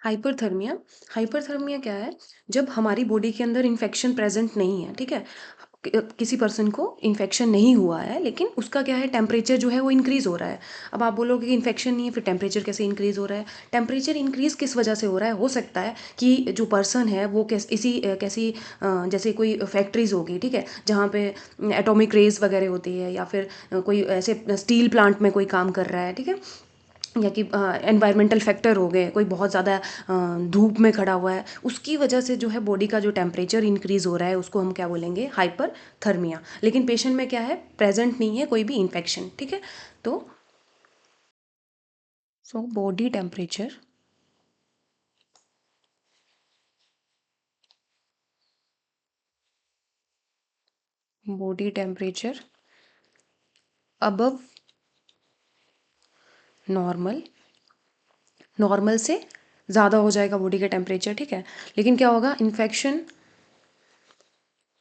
Hyperthermia hyperthermia क्या है? जब हमारी बॉडी के अंदर इन्फेक्शन प्रेजेंट नहीं है, ठीक है। किसी पर्सन को इन्फेक्शन नहीं हुआ है, लेकिन उसका क्या है, टेम्परेचर जो है वो इंक्रीज़ हो रहा है। अब आप बोलोगे कि इन्फेक्शन नहीं है, फिर टेम्परेचर कैसे इंक्रीज़ हो रहा है? टेम्परेचर इंक्रीज़ किस वजह से हो रहा है? हो सकता है कि जो पर्सन है वो कैसी जैसे कोई फैक्ट्रीज होगी, ठीक है, जहाँ पे एटॉमिक रेज वगैरह होती है, या फिर कोई ऐसे स्टील प्लांट में कोई काम कर रहा है, ठीक है, या कि एनवायरमेंटल फैक्टर हो गए, कोई बहुत ज़्यादा धूप में खड़ा हुआ है, उसकी वजह से जो है बॉडी का जो टेम्परेचर इंक्रीज़ हो रहा है, उसको हम क्या बोलेंगे? हाइपर थर्मिया। लेकिन पेशेंट में क्या है, प्रेजेंट नहीं है कोई भी इन्फेक्शन, ठीक है। तो so body temperature above normal, normal से ज़्यादा हो जाएगा बॉडी का टेम्परेचर, ठीक है। लेकिन क्या होगा? Infection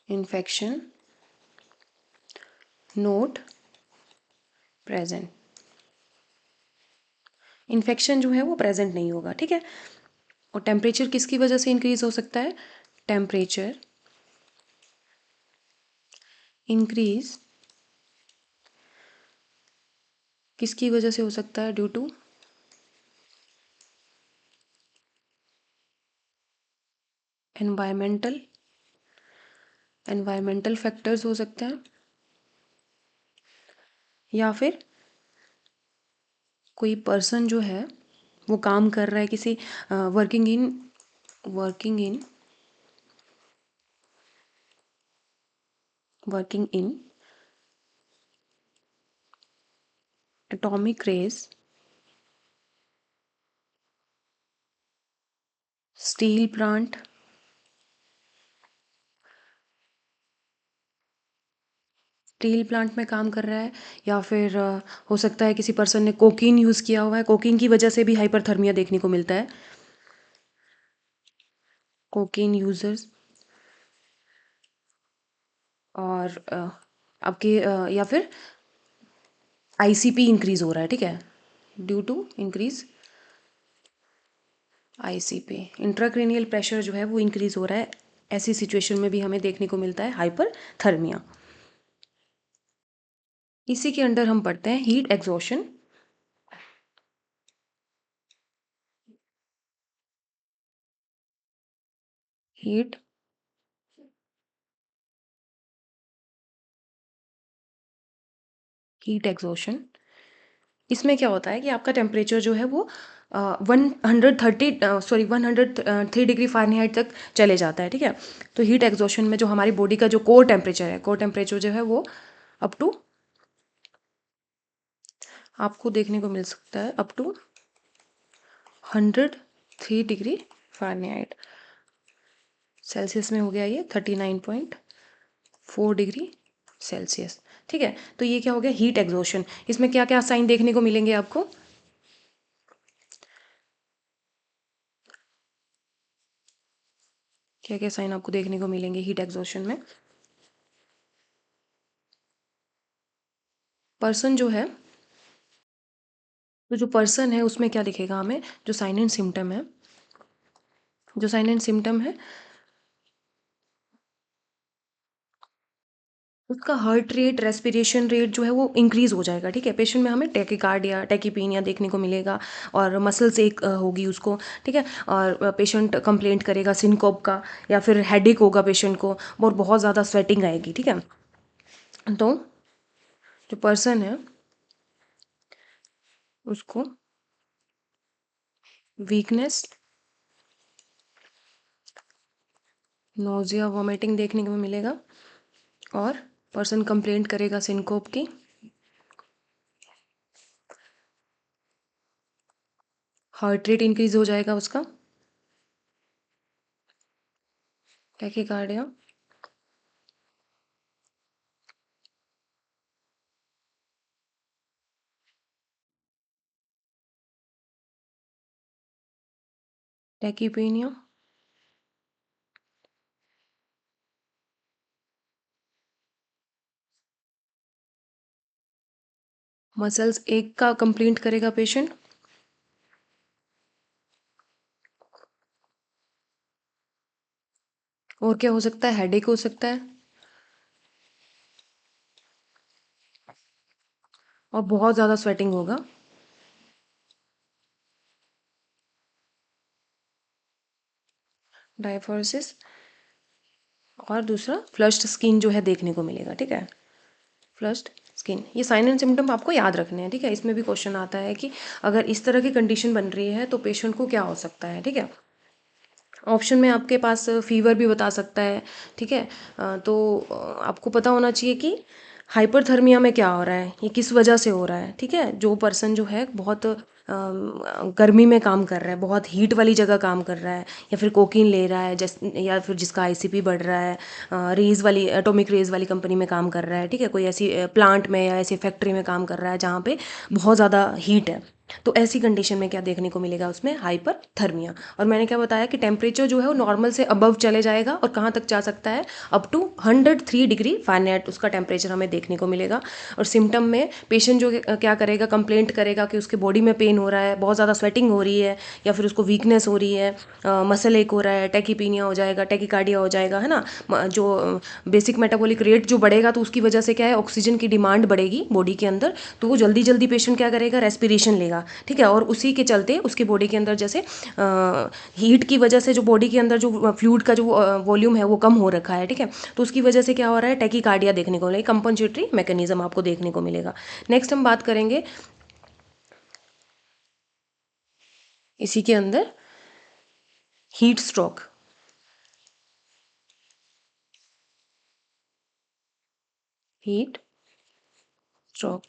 infection note present. Infection जो है वो प्रेजेंट नहीं होगा, ठीक है। और टेम्परेचर किसकी वजह से इंक्रीज हो सकता है? टेम्परेचर इंक्रीज किसकी वजह से हो सकता है? Due to environmental environmental factors हो सकते हैं, या फिर कोई पर्सन जो है वो काम कर रहा है किसी working in working in atomic rays, steel plant, steel plant में काम कर रहा है, या फिर हो सकता है किसी पर्सन ने कोकीन यूज़ किया हुआ है, कोकीन की वजह से भी हाइपरथर्मिया देखने को मिलता है। कोकीन यूजर्स, और आपके या फिर आईसीपी इंक्रीज हो रहा है, ठीक है, due to increase ICP, intracranial pressure जो है वो इंक्रीज हो रहा है। ऐसी सिचुएशन में भी हमें देखने को मिलता है हाइपरथर्मिया। इसी के अंडर हम पढ़ते हैं heat exhaustion. Heat heat exhaustion, इसमें क्या होता है कि आपका टेम्परेचर जो है वो 103 डिग्री फ़ारेनहाइट तक चले जाता है, ठीक है। तो हीट एग्जॉशन में जो हमारी बॉडी का जो कोर टेम्परेचर जो है वो अप टू आपको देखने को मिल सकता है, up to 103 degree Fahrenheit. Celsius में हो गया ये 39.4 डिग्री सेल्सियस, ठीक है। तो ये क्या हो गया? Heat exhaustion. इसमें क्या क्या साइन देखने को मिलेंगे आपको? क्या क्या साइन आपको देखने को मिलेंगे हीट एग्जॉशन में? पर्सन जो है, तो जो पर्सन है उसमें क्या दिखेगा हमें? जो साइन एंड सिम्टम है, उसका हार्ट रेट, रेस्पिरेशन रेट जो है वो इंक्रीज हो जाएगा, ठीक है। पेशेंट में हमें टेकिकार्डिया, टेकीपीनिया देखने को मिलेगा, और मसल्स एक होगी उसको, ठीक है। और पेशेंट कंप्लेंट करेगा सिनकोप का, या फिर हेडेक होगा पेशेंट को, और बहुत ज़्यादा स्वेटिंग आएगी, ठीक है। तो जो पर्सन है उसको वीकनेस, नोजिया, वॉमिटिंग देखने को मिलेगा, और पर्सन कंप्लेंट करेगा सिनकोप की, हार्ट रेट इंक्रीज हो जाएगा उसका, टैकीकार्डिया, टैकीपीनिया, मसल्स एक का कंप्लेंट करेगा पेशेंट, और क्या हो सकता है? हेडेक हो सकता है, और बहुत ज़्यादा स्वेटिंग होगा। डायफोरेसिस, और दूसरा फ्लश्ड स्किन जो है देखने को मिलेगा, ठीक है। फ्लश्ड स्किन, ये साइन एंड सिम्टम आपको याद रखने हैं, ठीक है। इसमें भी क्वेश्चन आता है कि अगर इस तरह की कंडीशन बन रही है तो पेशेंट को क्या हो सकता है, ठीक है। ऑप्शन में आपके पास फीवर भी बता सकता है, ठीक है। तो आपको पता होना चाहिए कि हाइपरथर्मिया में क्या हो रहा है, ये किस वजह से हो रहा है, ठीक है। जो पर्सन जो है बहुत गर्मी में काम कर रहा है, बहुत हीट वाली जगह काम कर रहा है, या फिर कोकीन ले रहा है, या फिर जिसका आईसीपी बढ़ रहा है, रेज वाली एटॉमिक रेज वाली कंपनी में काम कर रहा है, ठीक है। कोई ऐसी प्लांट में या ऐसी फैक्ट्री में काम कर रहा है जहाँ पे बहुत ज़्यादा हीट है, तो ऐसी कंडीशन में क्या देखने को मिलेगा उसमें? हाइपरथर्मिया। और मैंने क्या बताया कि टेम्परेचर जो है वो नॉर्मल से अबव चले जाएगा, और कहाँ तक जा सकता है? अप टू 103 डिग्री फ़ारेनहाइट उसका टेम्परेचर हमें देखने को मिलेगा। और सिम्टम में पेशेंट जो क्या करेगा, कंप्लेंट करेगा कि उसके बॉडी में पेन हो रहा है, बहुत ज़्यादा स्वेटिंग हो रही है, या फिर उसको वीकनेस हो रही है, मसल एक हो रहा है, टैकीपीनिया हो जाएगा, टैकीकार्डिया हो जाएगा, है ना। जो बेसिक मेटाबॉलिक रेट जो बढ़ेगा तो उसकी वजह से क्या है, ऑक्सीजन की डिमांड बढ़ेगी बॉडी के अंदर, तो वो जल्दी जल्दी पेशेंट क्या करेगा, रेस्पिरेशन लेगा, ठीक है। और उसी के चलते उसकी बॉडी के अंदर जैसे हीट की वजह से जो बॉडी के अंदर जो फ्लूइड का जो वॉल्यूम है वो कम हो रखा है, ठीक है। तो उसकी वजह से क्या हो रहा है, टैकीकार्डिया देखने को मिलेगा, कंपनसेटरी मैकेनिज्म आपको देखने को मिलेगा। नेक्स्ट हम बात करेंगे इसी के अंदर heat stroke. Heat stroke,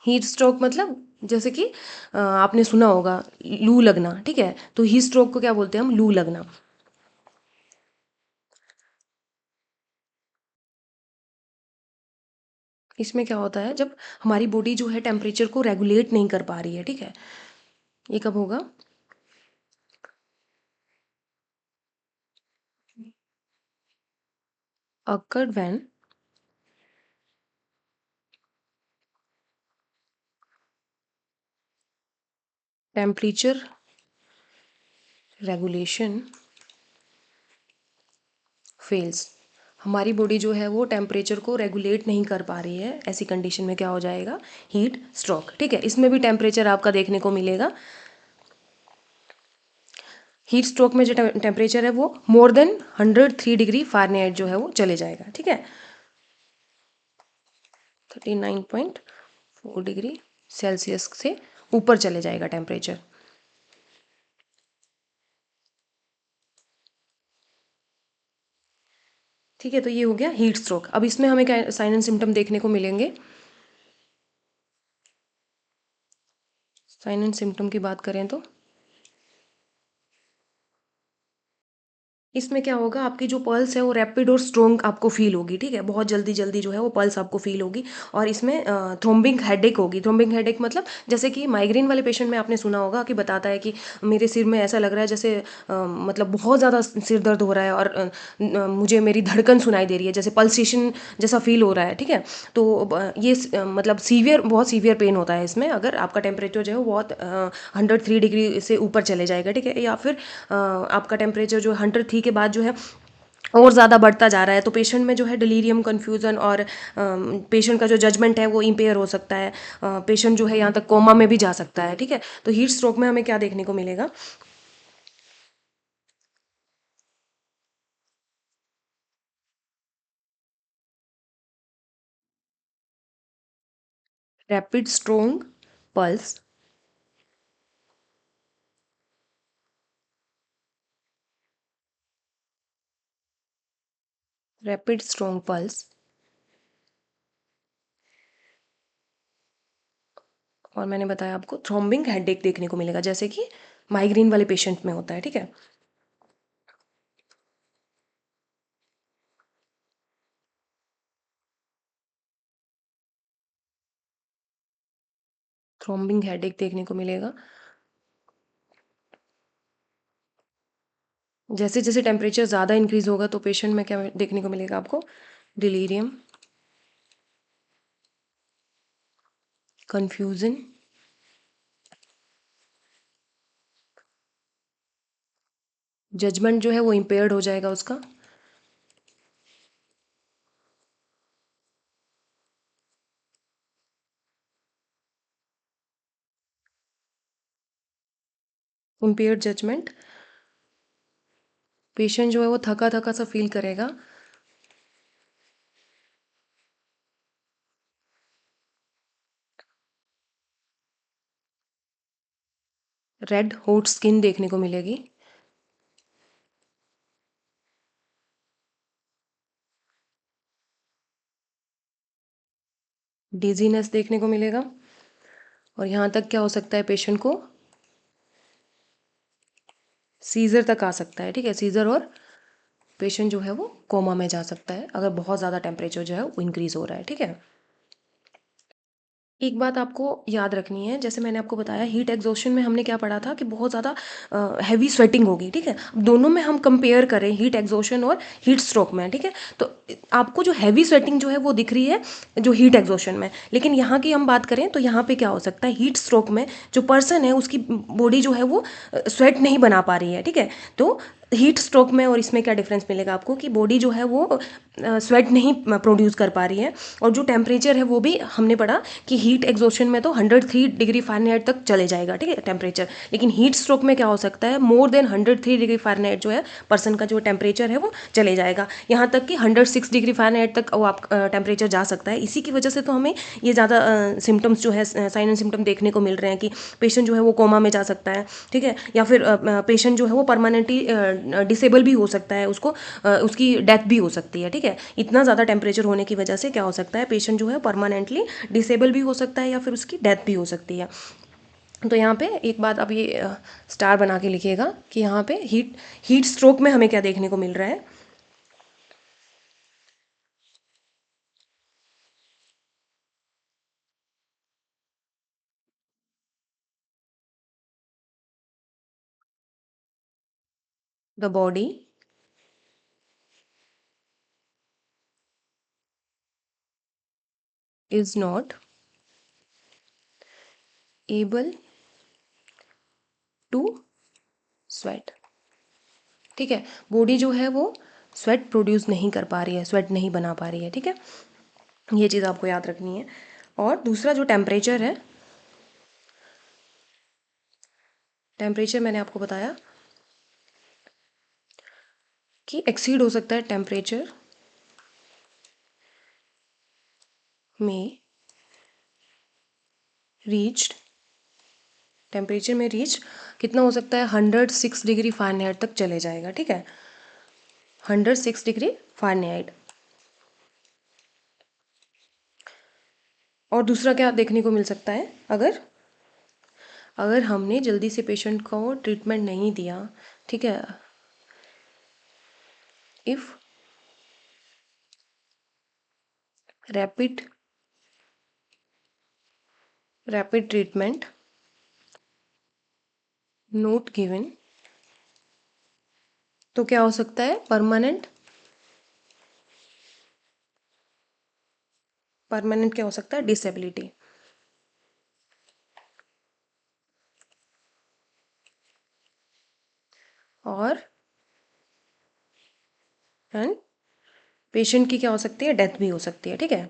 heat stroke मतलब जैसे कि आपने सुना होगा लू लगना, ठीक है। तो हीट स्ट्रोक को क्या बोलते हैं हम? लू लगना। इसमें क्या होता है, जब हमारी बॉडी जो है टेम्परेचर को रेगुलेट नहीं कर पा रही है, ठीक है। ये कब होगा? occurred when temperature regulation fails. हमारी बॉडी जो है वो टेम्परेचर को रेगुलेट नहीं कर पा रही है, ऐसी कंडीशन में क्या हो जाएगा? हीट स्ट्रोक, ठीक है। इसमें भी टेम्परेचर आपका देखने को मिलेगा। हीट स्ट्रोक में जो टेम्परेचर है वो मोर देन 103 डिग्री फ़ारेनहाइट जो है वो चले जाएगा, ठीक है। 39.4 डिग्री सेल्सियस से ऊपर चले जाएगा टेम्परेचर। ठीक है, तो ये हो गया हीट स्ट्रोक। अब इसमें हमें क्या साइन एंड सिम्टम देखने को मिलेंगे? साइन एंड सिम्टम की बात करें तो इसमें क्या होगा, आपकी जो पल्स है वो रैपिड और स्ट्रोंग आपको फील होगी, ठीक है। बहुत जल्दी जल्दी जो है वो पल्स आपको फील होगी। और इसमें थ्रोम्बिंग हेडेक होगी। थ्रोम्बिंग हेडेक मतलब जैसे कि माइग्रेन वाले पेशेंट में आपने सुना होगा कि बताता है कि मेरे सिर में ऐसा लग रहा है जैसे मतलब बहुत ज़्यादा सिर दर्द हो रहा है, और मुझे मेरी धड़कन सुनाई दे रही है, जैसे पल्सेशन जैसा फील हो रहा है, ठीक है। तो ये मतलब सीवियर, बहुत सीवियर पेन होता है इसमें, अगर आपका टेम्परेचर जो है वो बहुत 103 डिग्री से ऊपर चले जाएगा, ठीक है। या फिर आपका टेम्परेचर जो 103 के बाद जो है और ज़्यादा बढ़ता जा रहा है, तो पेशेंट में जो है डिलीरियम, कन्फ्यूज़न, और पेशेंट का जो जजमेंट है वो इम्पेयर हो सकता है। पेशेंट जो है यहाँ तक कोमा में भी जा सकता है, ठीक है। तो हीट स्ट्रोक में हमें क्या देखने को मिलेगा? Rapid strong pulse, rapid strong pulse, और मैंने बताया आपको थ्रोम्बिंग हेडेक देखने को मिलेगा, जैसे कि माइग्रेन वाले पेशेंट में होता है, ठीक है। थ्रोम्बिंग हेडेक देखने को मिलेगा। जैसे जैसे टेम्परेचर ज़्यादा इंक्रीज होगा तो पेशेंट में क्या देखने को मिलेगा आपको? डिलीरियम, कन्फ्यूज़न, जजमेंट जो है वो इम्पेयर्ड हो जाएगा उसका। इम्पेयर्ड जजमेंट, पेशेंट जो है वो थका थका सा फील करेगा। रेड हॉट स्किन देखने को मिलेगी। डिजीनेस देखने को मिलेगा। और यहाँ तक क्या हो सकता है पेशेंट को, सीजर तक आ सकता है। ठीक है, सीजर, और पेशेंट जो है वो कोमा में जा सकता है अगर बहुत ज़्यादा टेम्परेचर जो है वो इंक्रीज़ हो रहा है। ठीक है, एक बात आपको याद रखनी है, जैसे मैंने आपको बताया हीट एग्जॉशन में हमने क्या पढ़ा था कि बहुत ज़्यादा हैवी स्वेटिंग होगी। ठीक है, अब दोनों में हम कंपेयर करें हीट एग्जॉशन और हीट स्ट्रोक में, ठीक है, तो आपको जो हैवी स्वेटिंग जो है वो दिख रही है जो हीट एग्जॉशन में, लेकिन यहाँ की हम बात करें तो यहाँ पे क्या हो सकता है, हीट स्ट्रोक में जो पर्सन है उसकी बॉडी जो है वो स्वेट नहीं बना पा रही है। ठीक है, तो हीट स्ट्रोक में और इसमें क्या डिफरेंस मिलेगा आपको कि बॉडी जो है वो स्वेट नहीं प्रोड्यूस कर पा रही है, और जो टेम्परेचर है वो भी हमने पढ़ा कि हीट एग्जॉशन में तो 103 डिग्री फ़ारेनहाइट तक चले जाएगा। ठीक है, टेम्परेचर, लेकिन हीट स्ट्रोक में क्या हो सकता है, मोर देन 103 डिग्री फ़ारेनहाइट जो है पर्सन का जो टेम्परेचर है वो चले जाएगा, यहाँ तक कि 106 डिग्री फ़ारेनहाइट तक वो आप टेम्परेचर जा सकता है। इसी की वजह से तो हमें ये ज़्यादा सिम्टम्स जो है, साइन एंड सिम्टम देखने को मिल रहे हैं कि पेशेंट जो है वो कोमा में जा सकता है। ठीक है, या फिर पेशेंट जो है वो परमानेंटली डिसेबल भी हो सकता है, उसको उसकी डेथ भी हो सकती है। ठीक है, इतना ज़्यादा टेम्परेचर होने की वजह से क्या हो सकता है, पेशेंट जो है परमानेंटली डिसेबल भी हो सकता है या फिर उसकी डेथ भी हो सकती है। तो यहाँ पे एक बात आप ये स्टार बना के लिखिएगा कि यहाँ पे हीट स्ट्रोक में हमें क्या देखने को मिल रहा है। The body is not able to sweat. ठीक है, बॉडी जो है वो स्वेट प्रोड्यूस नहीं कर पा रही है, स्वेट नहीं बना पा रही है। ठीक है, ये चीज़ आपको याद रखनी है। और दूसरा जो टेम्परेचर है, टेम्परेचर मैंने आपको बताया कि एक्सीड हो सकता है टेम्परेचर में रीच्ड, टेम्परेचर में रीच कितना हो सकता है, 106 डिग्री फ़ारेनहाइट तक चले जाएगा। ठीक है, 106 डिग्री फ़ारेनहाइट। और दूसरा क्या देखने को मिल सकता है, अगर अगर हमने जल्दी से पेशेंट को ट्रीटमेंट नहीं दिया, ठीक है, if rapid rapid treatment note given, तो क्या हो सकता है, परमानेंट क्या हो सकता है, डिसेबिलिटी। और एंड पेशेंट की क्या हो सकती है, डेथ भी हो सकती है। ठीक है,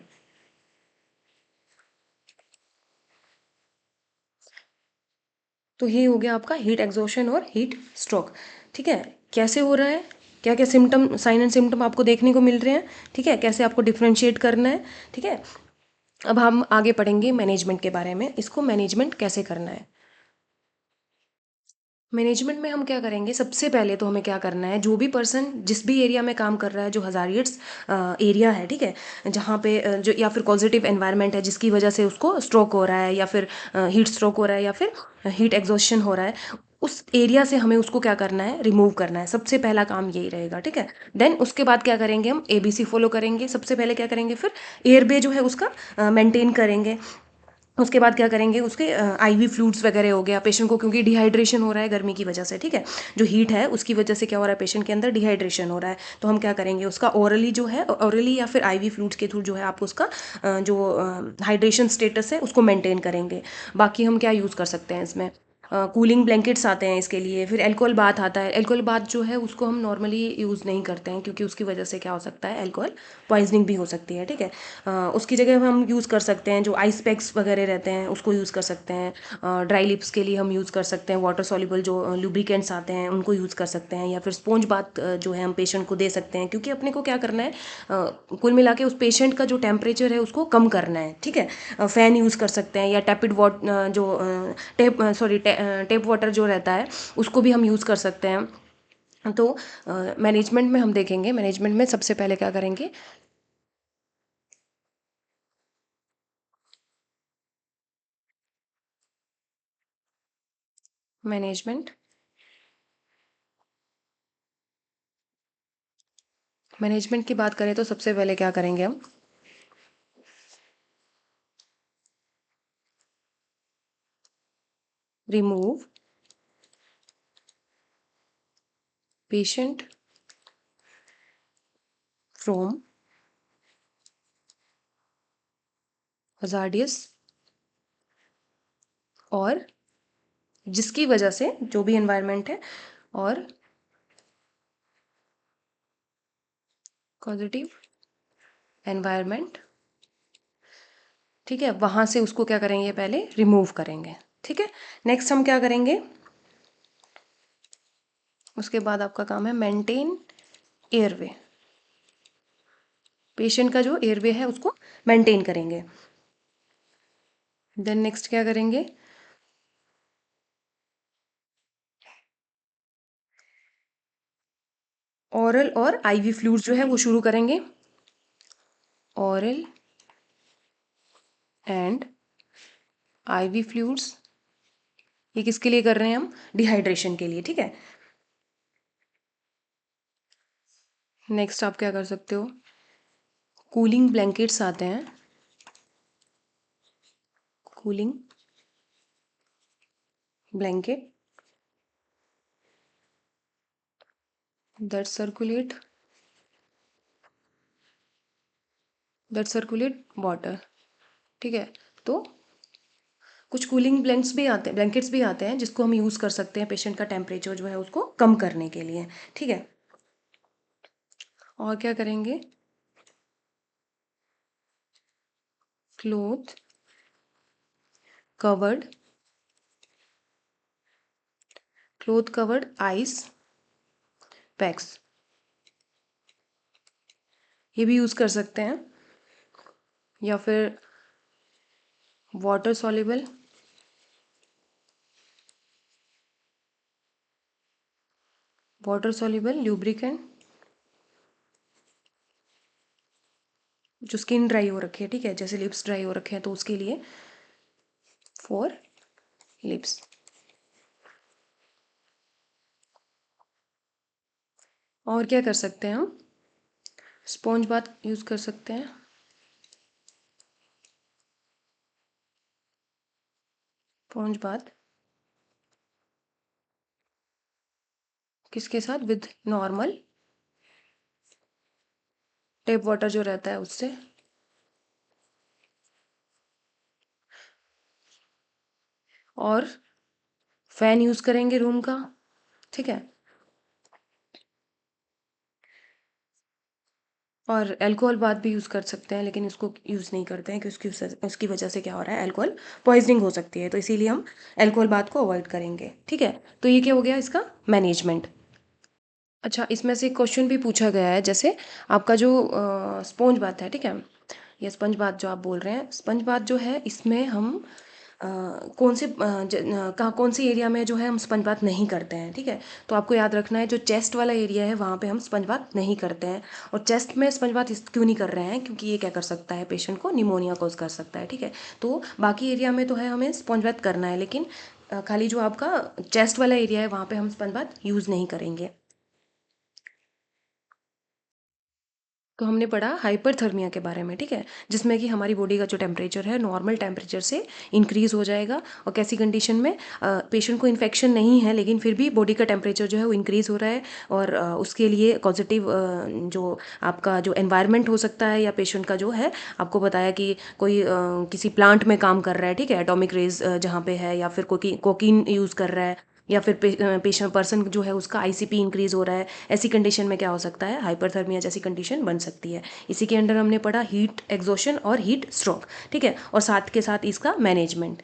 तो ये हो गया आपका हीट एग्जॉशन और हीट स्ट्रोक। ठीक है, कैसे हो रहा है, क्या क्या सिम्टम, साइन एंड सिम्टम आपको देखने को मिल रहे हैं। ठीक है, कैसे आपको डिफ्रेंशिएट करना है। ठीक है, अब हम आगे पढ़ेंगे मैनेजमेंट के बारे में, इसको मैनेजमेंट कैसे करना है। मैनेजमेंट में हम क्या करेंगे, सबसे पहले तो हमें क्या करना है, जो भी पर्सन जिस भी एरिया में काम कर रहा है, जो हज़ारियट्स एरिया है, ठीक है, जहाँ पे जो या फिर पॉजिटिव एनवायरनमेंट है जिसकी वजह से उसको स्ट्रोक हो रहा है या फिर हीट स्ट्रोक हो रहा है या फिर हीट एग्जॉशन हो रहा है, उस एरिया से हमें उसको क्या करना है, रिमूव करना है। सबसे पहला काम यही रहेगा। ठीक है, देन उसके बाद क्या करेंगे, हम ABC फॉलो करेंगे। सबसे पहले क्या करेंगे, फिर एयरवे जो है उसका मेंटेन करेंगे। उसके बाद क्या करेंगे, उसके IV फ्लूइड्स वगैरह हो गया पेशेंट को, क्योंकि डिहाइड्रेशन हो रहा है गर्मी की वजह से। ठीक है, जो हीट है उसकी वजह से क्या हो रहा है, पेशेंट के अंदर डिहाइड्रेशन हो रहा है, तो हम क्या करेंगे, उसका ओरली जो है, ओरली या फिर IV फ्लूइड्स के थ्रू जो है आप उसका जो हाइड्रेशन स्टेटस है उसको मेंटेन करेंगे। बाकी हम क्या यूज़ कर सकते हैं इसमें, कूलिंग ब्लैंकेट्स आते हैं इसके लिए, फिर अल्कोहल बाथ आता है। अल्कोहल बाथ जो है उसको हम नॉर्मली यूज़ नहीं करते हैं, क्योंकि उसकी वजह से क्या हो सकता है, अल्कोहल पॉइजनिंग भी हो सकती है, ठीक है। उसकी जगह हम यूज़ कर सकते हैं जो आइस पैक्स वगैरह रहते हैं, उसको यूज़ कर सकते हैं। ड्राई लिप्स के लिए हम यूज़ कर सकते हैं वाटर सॉल्युबल जो लुब्रिकेंट्स आते हैं, उनको यूज़ कर सकते हैं, या फिर स्पॉन्ज बाथ जो है हम पेशेंट को दे सकते हैं, क्योंकि अपने को क्या करना है, कुल मिला के उस पेशेंट का जो टेम्परेचर है उसको कम करना है, ठीक है। फ़ैन यूज़ कर सकते हैं, या टैपिड वाट जो टेप सॉरी टेप वाटर जो रहता है उसको भी हम यूज़ कर सकते हैं। तो मैनेजमेंट में हम देखेंगे, मैनेजमेंट में सबसे पहले क्या करेंगे, मैनेजमेंट मैनेजमेंट की बात करें तो सबसे पहले क्या करेंगे हम, रिमूव पेशेंट फ्रॉम हजार्डियस, और जिसकी वजह से जो भी एनवायरनमेंट है, और पॉजिटिव एनवायरनमेंट, ठीक है, वहाँ से उसको क्या करेंगे, पहले रिमूव करेंगे, ठीक है। नेक्स्ट हम क्या करेंगे, उसके बाद आपका काम है मेंटेन एयरवे, पेशेंट का जो एयरवे है उसको मेंटेन करेंगे। देन नेक्स्ट क्या करेंगे, ऑरल और आईवी फ्लूइड जो है वो शुरू करेंगे, ऑरल एंड आईवी फ्लूइड्स, ये किसके लिए कर रहे हैं हम, डिहाइड्रेशन के लिए, ठीक है। नेक्स्ट आप क्या कर सकते हो, कूलिंग ब्लैंकेट्स आते हैं, cooling blanket that circulate water, ठीक है। तो कुछ कूलिंग ब्लैंकेट्स भी आते हैं जिसको हम यूज़ कर सकते हैं पेशेंट का टेम्परेचर जो है उसको कम करने के लिए, ठीक है। और क्या करेंगे, क्लोथ कवर्ड आइस पैक्स, ये भी यूज़ कर सकते हैं, या फिर वाटर सॉल्युबल ल्यूब्रिकेंट, जो स्किन ड्राई हो रखी है, ठीक है, जैसे लिप्स ड्राई हो रखे हैं तो उसके लिए फॉर लिप्स। और क्या कर सकते हैं हम, स्पॉन्ज बाथ यूज़ कर सकते हैं, स्पॉन्ज बाथ किसके साथ, विद नॉर्मल टेप वाटर जो रहता है उससे, और फैन यूज़ करेंगे रूम का, ठीक है। और अल्कोहल बाथ भी यूज़ कर सकते हैं, लेकिन उसको यूज़ नहीं करते हैं, क्योंकि उसकी वजह से क्या हो रहा है, अल्कोहल पॉइजनिंग हो सकती है, तो इसीलिए हम अल्कोहल बाथ को अवॉइड करेंगे, ठीक है। तो ये क्या हो गया इसका मैनेजमेंट। अच्छा, इसमें से क्वेश्चन भी पूछा गया है, जैसे आपका जो स्पॉन्ज बाथ है, ठीक है, ये स्पंज बाथ जो आप बोल रहे हैं, स्पंज बाथ जो है इसमें हम कौन से एरिया में जो है हम स्पंज बाथ नहीं करते हैं, ठीक है। तो आपको याद रखना है, जो चेस्ट वाला एरिया है वहाँ पे हम स्पंज बाथ नहीं करते हैं। और चेस्ट में स्पंज बाथ क्यों नहीं कर रहे हैं, क्योंकि ये क्या कर सकता है, पेशेंट को निमोनिया कॉज कर सकता है, ठीक है। तो बाकी एरिया में तो है हमें स्पंज बाथ करना है, लेकिन खाली जो आपका चेस्ट वाला एरिया है वहाँ पे हम स्पंज बाथ यूज़ नहीं करेंगे। तो हमने पढ़ा हाइपरथर्मिया के बारे में, ठीक है, जिसमें कि हमारी बॉडी का जो टेम्परेचर है नॉर्मल टेम्परेचर से इंक्रीज़ हो जाएगा। और कैसी कंडीशन में, पेशेंट को इन्फेक्शन नहीं है लेकिन फिर भी बॉडी का टेम्परेचर जो है वो इंक्रीज़ हो रहा है, और उसके लिए पॉजिटिव जो आपका जो एनवायरनमेंट हो सकता है, या पेशेंट का जो है, आपको बताया कि कोई किसी प्लांट में काम कर रहा है, ठीक है, एटॉमिक रेज जहाँ पे है, या फिर कोई कोकीन यूज़ कर रहा है, या फिर पेशेंट पर्सन जो है उसका आईसीपी इंक्रीज हो रहा है, ऐसी कंडीशन में क्या हो सकता है, हाइपरथर्मिया जैसी कंडीशन बन सकती है। इसी के अंडर हमने पढ़ा हीट एग्जॉशन और हीट स्ट्रोक, ठीक है, और साथ के साथ इसका मैनेजमेंट।